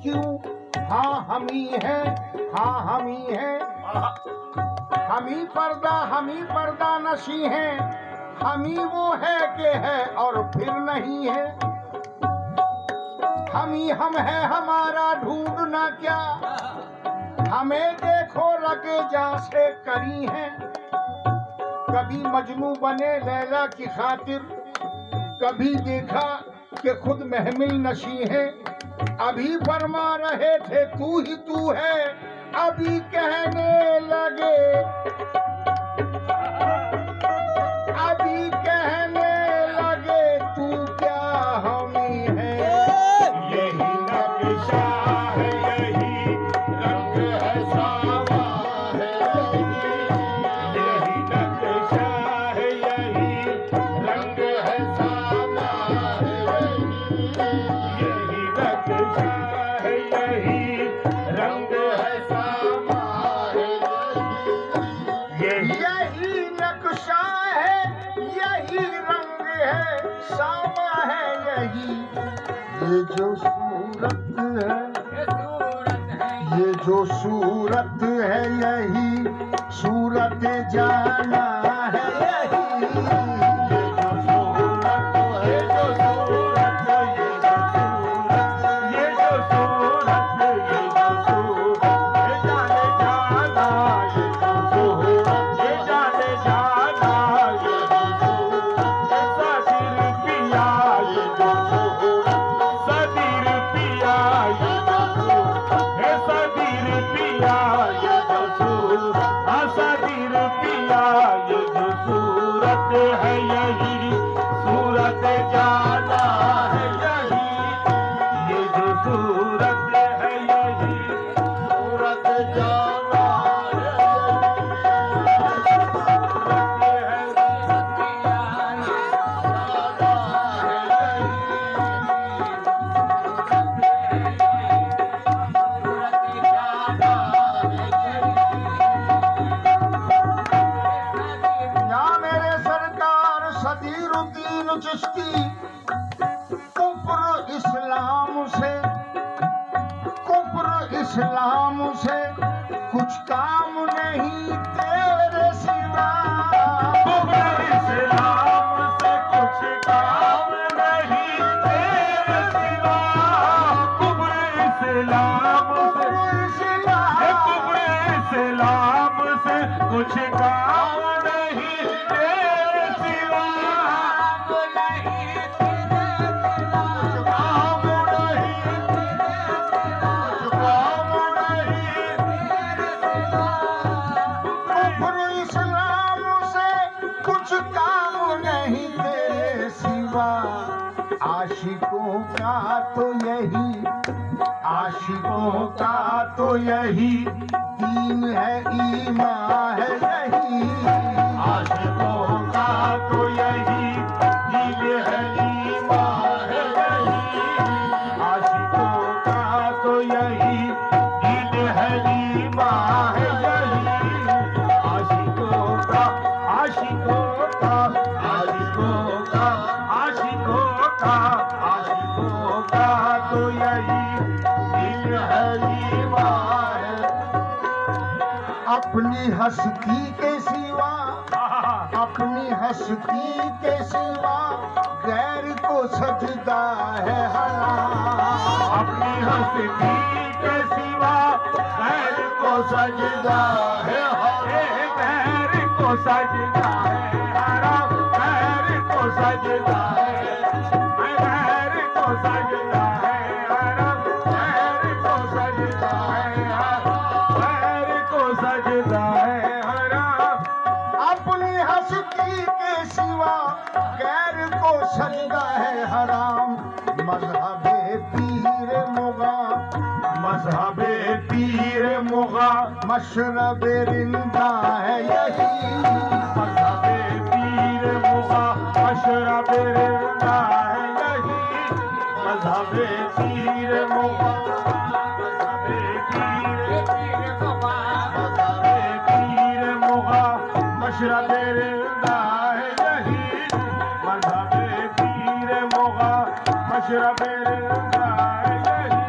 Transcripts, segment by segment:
क्यों हाँ हम ही हैं, हाँ हम ही हैं। हम ही पर्दा नशी हैं, हम ही वो है कि है और फिर नहीं है। हम है हमारा ढूंढना क्या, हमें देखो रगे जा से करी है। कभी मजनू बने लैला की खातिर, कभी देखा कि खुद महमिल नशी है। अभी फरमा रहे थे तू ही तू है, अभी कहने लगे, अभी कहने लगे तू क्या हम ही है। यही नक्शा है, यही रंग है सावा है, यही नक्शा है, यही रंग है सावा है, यही नक्शा है, यही रंग है सावा है, यही नक्शा है, यही रंग है सामा है, यही ये जो सूरत है, ये जो सूरत है, यही सूरत जाना है, यही ये जो सूरत है, जो सूरत, ये जो सूरत, ये जो सूरत, ये जाने जाना, ये जो सूरत, ये जाने जाना, ये जो सूरत, ऐसा दिल पिया, ये जो सूरत, सदिर पिया, ये जो सूरत, ऐसा दिल पिया, ये जो सूरत, ऐसा दिल पिया, ये जो सूरत है, यही सूरत जाना है, यही ये जो सूरत है, यही सूरत जाना है, या मेरे सरकार सदीरुद्दीन चिश्ती, कुफ्र इस्लाम से कुछ काम नहीं तेरे सिवा। इस्लाम से कुछ काम नहीं तेरे सिवा, कुफ्र इस्लाम से, कुफ्र इस्लाम से कुछ काम नहीं तेरे सिवा, काम नहीं, काम नहीं, कुफ्र इस्लाम से कुछ काम नहीं तेरे सिवा। आशिकों का तो यही, आशिकों का तो यही दीन है, ईमान है, यही आशिकों का तो यही दिल है, ईमान है, यही आशिकों का तो यही दिल है, ईमान है, यही आशिकों का, आशिकों का, आशिकों का, आशिकों का, आशिकों का तो यही दिल है, ईमान है। अपनी हस्ती के सिवा, अपनी हस्ती के सिवा गैर को सजदा है हराम। अपनी हस्ती के सिवा गैर को सजदा है हराम, गैर को सजदा है हराम, गैर को सजदा है, गैर को सजदा है हराम, गैर को सजदा है हराम, गैर को सजदा है हराम। अपनी हस्ती के सिवा गैर को सजदा है हराम। मजहबे पीर मुगा, मजहबे पीर मुगा, मशरबे रिंदा है यही। मजहबे पीर मुगा, मशरबे रिंदा है यही, मजहबे पीर मुगा, मजहबे पीर मुगा, मजहबे पीर मुगा, मशरबे रिंदा है यही, मजहबे पीर मुगा, मशरबे रिंदा है यही।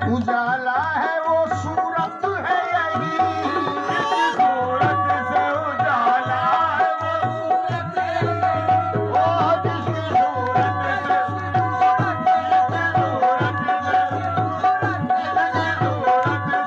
उजाला है वो सूरत है यही, सूरत से उजाला है वो सूरत है यही। ओ जिसकी सूरत से सूरत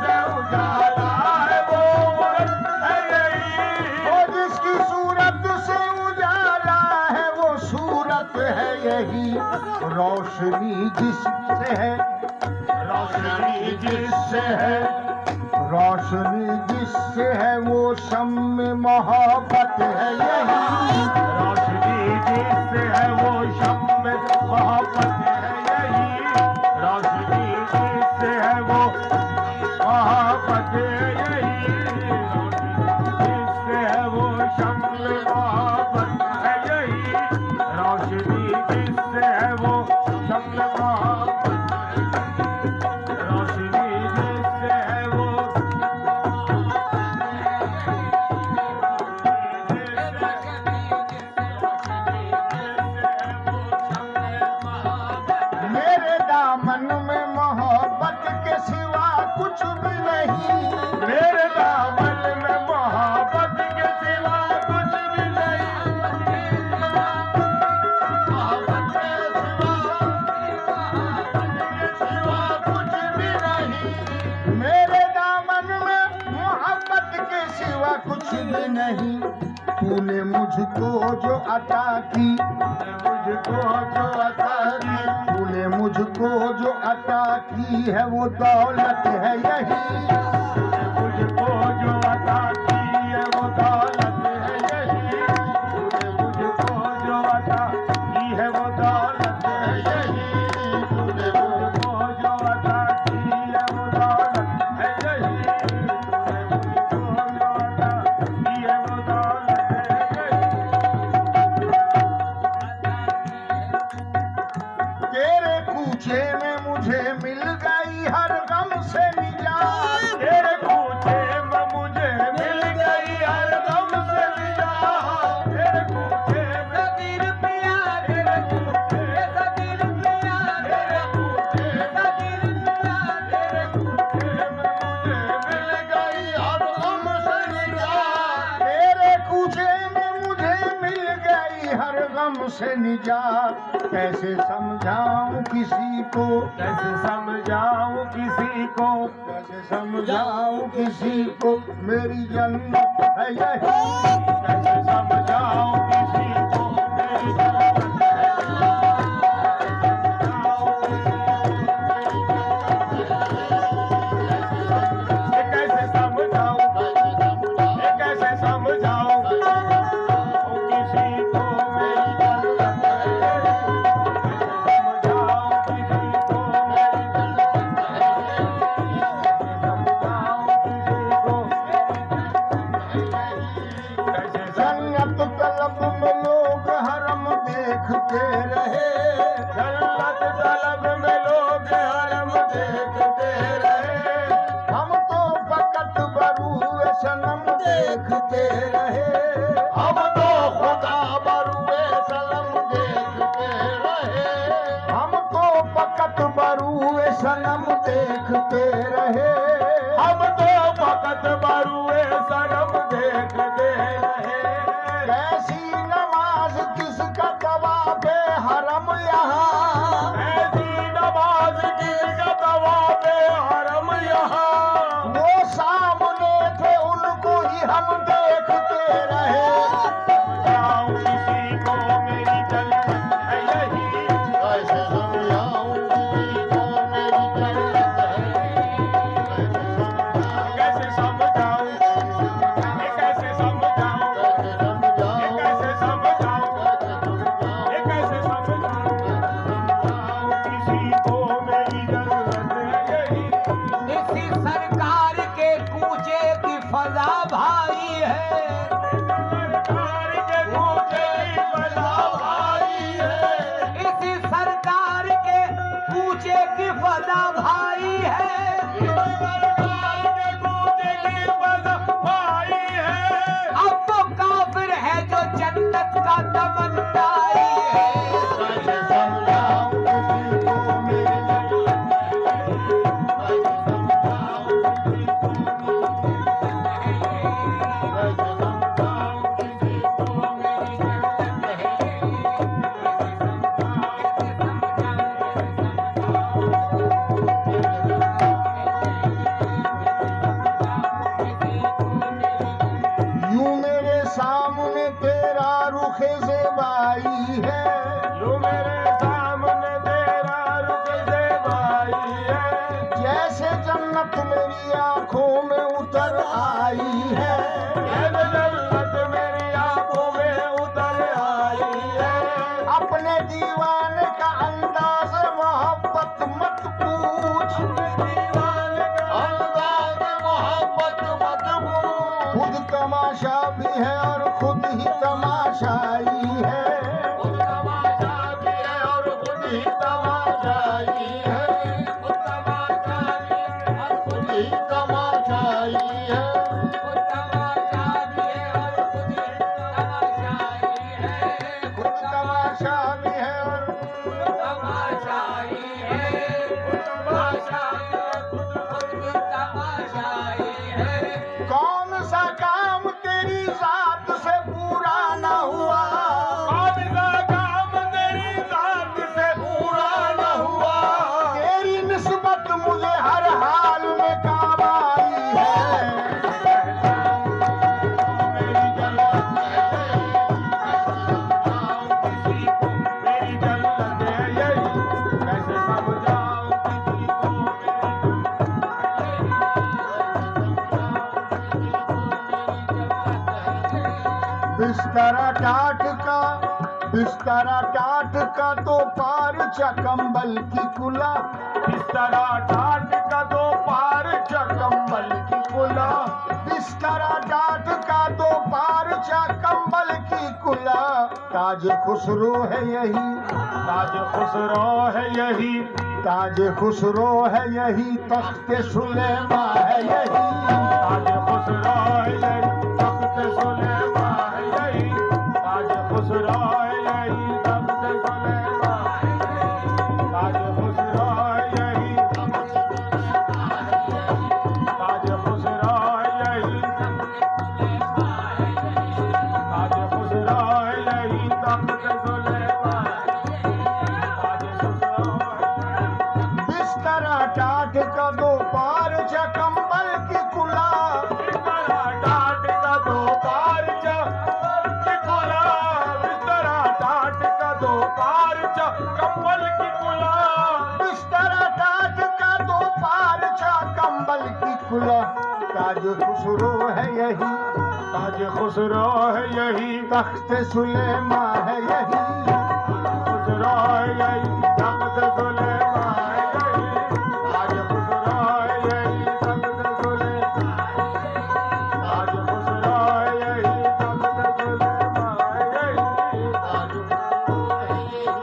से उजाला है वो सूरत है यही। ओ जिसकी सूरत से उजाला है वो सूरत है यही, रोशनी जिससे है, रोशनी जिससे है, रोशनी जिससे है वो शम्म मोहब्बत है यही, रोशनी जिससे है वो शम्म मोहब्बत है यही। रोशनी जिससे है वो मोहब्बत है यही। जिससे है वो शम्म मोहब्बत है यही। रोशनी जिससे है वो शम्म मोहब्बत है यही। रोशनी जिससे है वो मेरे दामन में मोहब्बत के सिवा कुछ भी नहीं, मेरे दामन में मोहब्बत के सिवा कुछ भी नहीं। मोहब्बत के सिवा कुछ भी नहीं, मेरे दामन में मोहब्बत के सिवा कुछ भी नहीं। तूने मुझको जो अता की, मुझको जो अता की, तूने मुझको जो अता की है वो दौलत है यही, मुझको जो अता की है वो दौलत है यही। तूने मुझको जो अता की है वो दौलत है यही। तूने मुझको जो अता की है वो दौलत है यही। तूने मुझको जो अता की है वो दौलत है यही। तेरे कूचे में मुझे मिल गई हर गम से निजात, तेरे कूचे में मुझे मिल गई हर गम से निजात। तेरे कूचे में सदीर पिया, तेरे कूचे सदीर पिया, तेरे कूचे सदीर पिया, तेरे कूचे में मुझे मिल गई हर गम से निजात। तेरे कूचे में मुझे मिल गई हर गम से निजात। कैसे समझाऊं किसी को, कैसे समझाऊं किसी को, कैसे समझाऊं किसी को मेरी जन्नत है यही, कैसे समझाऊं किसी को मेरी जन्नत है ये कैसे समझाऊं, ये कैसे समझाऊं किसी को मेरी जन्नत है। कैसे समझाऊं किसी को मेरी जन्नत है। कैसे समझाऊं जन्नत तलब में लोग हरम देखते रहे, जन्नत तलब में लोग हरम देखते रहे। हम तो फकत बरूए सनम देखते रहे, हम तो खुदा बरुए सनम देखते रहे। हम तो फकत बरूए सनम देखते रहे। हम तो फकत बरुए सनम देखते रहे। कैसी नमाज किसका तवाबे हरम यहाँ, ऐसी नमाज किसका तवाबे हरम यहाँ। वो सामने थे उनको ही हम देखते रहे। समझाऊं किसी को मेरी जन्नत है यही। कैसे समझाऊं किसी को मेरी जन्नत है, रुखे ज़ेबाई है। यूं मेरे सामने तेरा रुख ज़ेबाई है। जैसे जन्नत मेरी आंखों में उतर आई है। जैसे जन्नत मेरी आंखों में उतर आई है। अपने दीवाने का अंदाज़ मोहब्बत मत पूछ। दीवाने का अंदाज़ मोहब्बत मत पूछ। खुद तमाशा भी है और खुद ही तमाशाई है। खुद तमाशा भी है और खुद ही तमाशाई है। खुद तमाशा भी है और खुद ही तमाशाई है। खुद तमाशा भी है और खुद ही तमाशाई है। खुद तमाशा भी है और तमाशाई है। खुद तमाशा भी है खुद तमाशाई है। कौन सा काम तेरी जात से पूरा न हुआ। कौन सा काम तेरी जात से पूरा न हुआ। तेरी निस्बत मुझे हर हाल में काम आई है। मेरी जन्नत है किसी को मेरी जन्नत है यही। कैसे समझाऊं किसी को बिस्तरा टाट का तो पार चकम्बल की कुला। बिस्तरा टाट का दो पार कंबल की कुला। बिस्तरा टाट का तो पार चकम्बल की कुला। ताज खुसरो है यही। ताज खुसरो है यही। ताज खुसरो है यही। तख्त सुलेमा है यही। ताज खुसरो है यही। तख्त सुलेमा है यही। ताज खुसरो है यही। तख्त सुलेमा है यही। ताज खुसरो है यही। ताज खुसरो है यही। ताज खुसरो है यही। तख्त सुलेमा है यही। ताज खुसरो है यही। बिस्तरा टाट का दो पार चकम्बल की कुला। बिस्तरा टाट का दो पार की कुला। बिस्तरा टाट का दो पार कंबल की कुला। बिस्तरा टाट का दो पार चकम्बल की कुला। ताज खुसरो है यही। ताज खुसरो है यही। तख्त सुलेमा है यही। खुसरो है यही। तख्त सुलेमा है यही। ताज खुसरो है यही। तख्त सुलेमा है यही। ताज खुसरो है यही। तख्त सुलेमा है यही। ताज खुसरो है यही।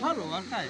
Halo, kan?